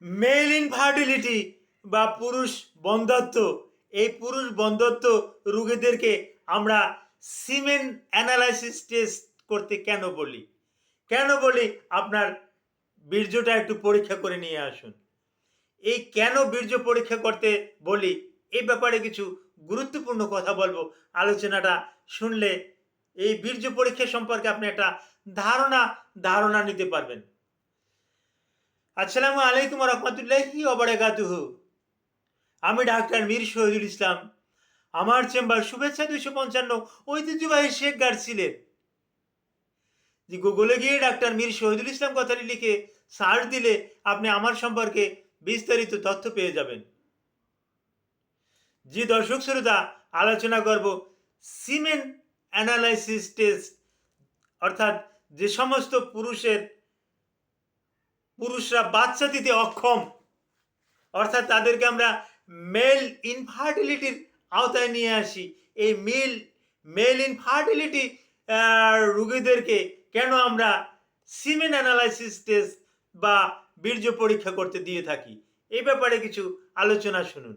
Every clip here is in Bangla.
মেল ইনফার্টিলিটি বা পুরুষ বন্ধ্যত্ব, এই পুরুষ বন্ধ্যত্ব রোগীদেরকে আমরা সিমেন অ্যানালাইসিস টেস্ট করতে কেন বলি? কেন বলি আপনার বীর্যটা একটু পরীক্ষা করে নিয়ে আসুন। এই কেন বীর্য পরীক্ষা করতে বলি, এই ব্যাপারে কিছু গুরুত্বপূর্ণ কথা বলবো। আলোচনাটা শুনলে এই বীর্য পরীক্ষা সম্পর্কে আপনি একটা ধারণা নিতে পারবেন। আসসালামু আলাইকুম রহমতুল্লাহি ওবারাকাতুহু। আমি ডাক্তার মীর শহীদুল ইসলাম। আমার চেম্বার শুভেচ্ছা 255 ঐতিহ্যবাহী শেখ গার্সিলের। যে গুগলে গিয়ে ডাক্তার মীর শহীদুল ইসলাম কথাটি লিখে সার্চ দিলে আপনি আমার সম্পর্কে বিস্তারিত তথ্য পেয়ে যাবেন। যে দর্শক শ্রোতা, আলোচনা করব সিমেন অ্যানালাইসিস টেস্ট, অর্থাৎ যে সমস্ত পুরুষরা বাচ্চা দিতে অক্ষম, অর্থাৎ তাদেরকে আমরা মেল ইনফার্টিলিটির আওতায় নিয়ে আসি। এই মেল ইনফার্টিলিটি রোগীদেরকে কেন আমরা সিমেন অ্যানালাইসিস টেস্ট বা বীর্য পরীক্ষা করতে দিয়ে থাকি, এই ব্যাপারে কিছু আলোচনা শুনুন।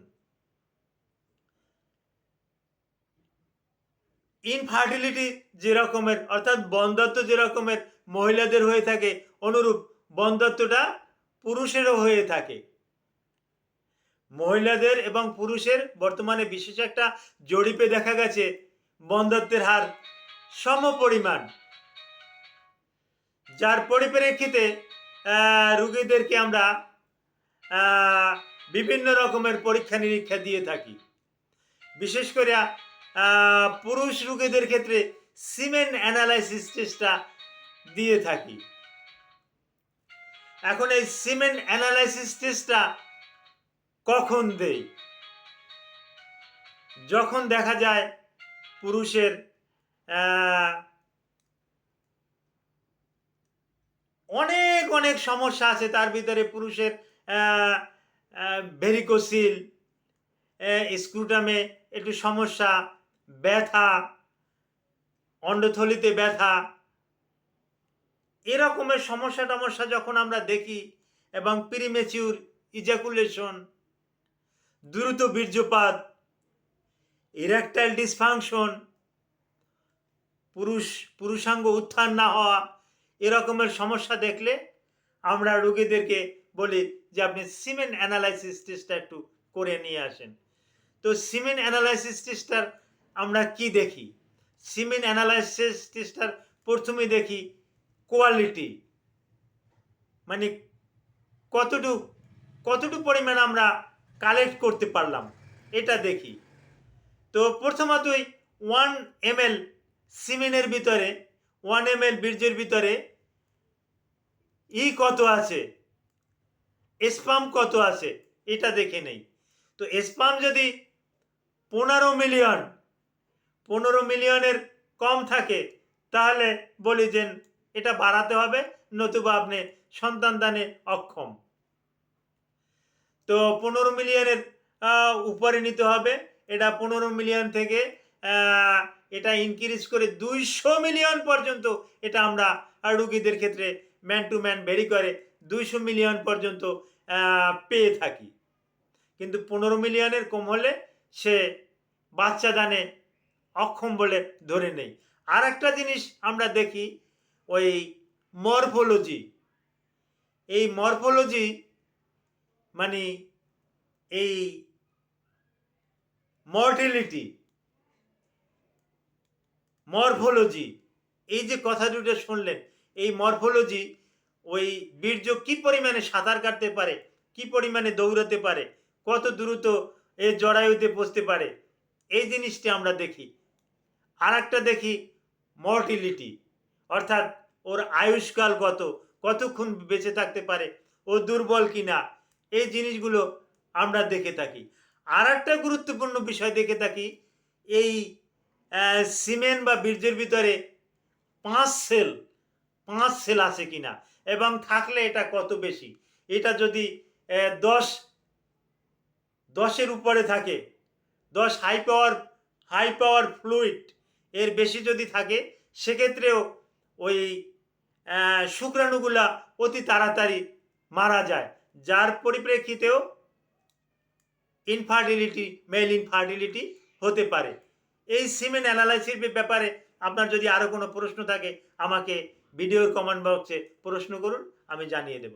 ইনফার্টিলিটি যে রকমের, অর্থাৎ বন্ধ্যত্ব যে রকমের মহিলাদের হয়ে থাকে, অনুরূপ বন্ধ্যত্বটা পুরুষেরও হয়ে থাকে। মহিলাদের এবং পুরুষের বর্তমানে বিশেষ একটা জরিপে দেখা গেছে বন্ধ্যত্বের হার সমপরিমাণ, যার পরিপ্রেক্ষিতে রোগীদেরকে আমরা বিভিন্ন রকমের পরীক্ষা নিরীক্ষা দিয়ে থাকি। বিশেষ করে পুরুষ রোগীদের ক্ষেত্রে সিমেন অ্যানালাইসিস টেস্টটা দিয়ে থাকি। এখন এই সিমেন অ্যানালাইসিস টেস্টটা কখন দেই? যখন দেখা যায় পুরুষের অনেক অনেক সমস্যা আছে, তার ভিতরে পুরুষের ভেরিকোসিল, স্ক্রুটামে একটু সমস্যা, ব্যথা, অন্ডথলিতে ব্যথা, এরকমের সমস্যা যখন আমরা দেখি, এবং প্রিমেচিউর ইজাকুলেশন, দ্রুত বীর্যপাত, ইরেকটাইল ডিসফাংশন, পুরুষাঙ্গ উত্থান না হওয়া, এরকমের সমস্যা দেখলে আমরা রোগীদেরকে বলি যে আপনি সিমেন অ্যানালাইসিস টেস্টটা একটু করে নিয়ে আসেন। তো সিমেন অ্যানালাইসিস টেস্টটার আমরা কি দেখি? সিমেন অ্যানালাইসিস টেস্টটার প্রথমে দেখি কোয়ালিটি, মানে কতটুকু পরিমাণ আমরা কালেক্ট করতে পারলাম, এটা দেখি। তো প্রথমতই 1 ml সিমেনের ভিতরে, 1 ml বীর্যের ভিতরে কত আছে, স্পাম কত আছে, এটা দেখে নেই। তো স্পাম যদি 15 মিলিয়নের কম থাকে, তাহলে বলি যে এটা বাড়াতে হবে, নতুবা আপনি সন্তান দানে অক্ষম। তো 15 মিলিয়নের উপরে নিতে হবে। এটা 15 মিলিয়ন থেকে এটা ইনক্রিজ করে 200 মিলিয়ন পর্যন্ত এটা আমরা রোগীদের ক্ষেত্রে ম্যান টু ম্যান ভেরি করে 200 মিলিয়ন পর্যন্ত পেয়ে থাকি। কিন্তু 15 মিলিয়নের কম হলে সে বাচ্চা দানে অক্ষম বলে ধরে নেই। আর একটা জিনিস আমরা দেখি, ওই মরফোলজি। এই মরফোলজি মানে এই মরফোলজি, এই যে কথা দুটো শুনলেন, এই মরফোলজি, ওই বীর্য কি পরিমাণে সাঁতার কাটতে পারে, কি পরিমাণে দৌড়াতে পারে, কত দ্রুত এ জরায়ুতে পৌঁছতে পারে, এই জিনিসটি আমরা দেখি। আর একটা দেখি মর্টিলিটি, অর্থাৎ ওর আয়ুষ্কাল কতক্ষণ বেঁচে থাকতে পারে, ও দুর্বল কিনা, এই জিনিসগুলো আমরা দেখে থাকি। আর একটা গুরুত্বপূর্ণ বিষয় দেখে থাকি, এই সিমেন বা বীর্যের ভিতরে 5 সেল আছে কিনা, এবং থাকলে এটা কত বেশি। এটা যদি 10-এর উপরে থাকে, 10 হাই পাওয়ার ফ্লুইড এর বেশি যদি থাকে, সেক্ষেত্রেও ওই শুক্রাণুগুলা অতি তাড়াতাড়ি মারা যায়, যার পরিপ্রেক্ষিতেও ইনফার্টিলিটি, মেল ইনফার্টিলিটি হতে পারে। এই সিমেন অ্যানালাইসিসের ব্যাপারে আপনার যদি আরও কোনো প্রশ্ন থাকে আমাকে ভিডিওর কমেন্ট বক্সে প্রশ্ন করুন, আমি জানিয়ে দেব।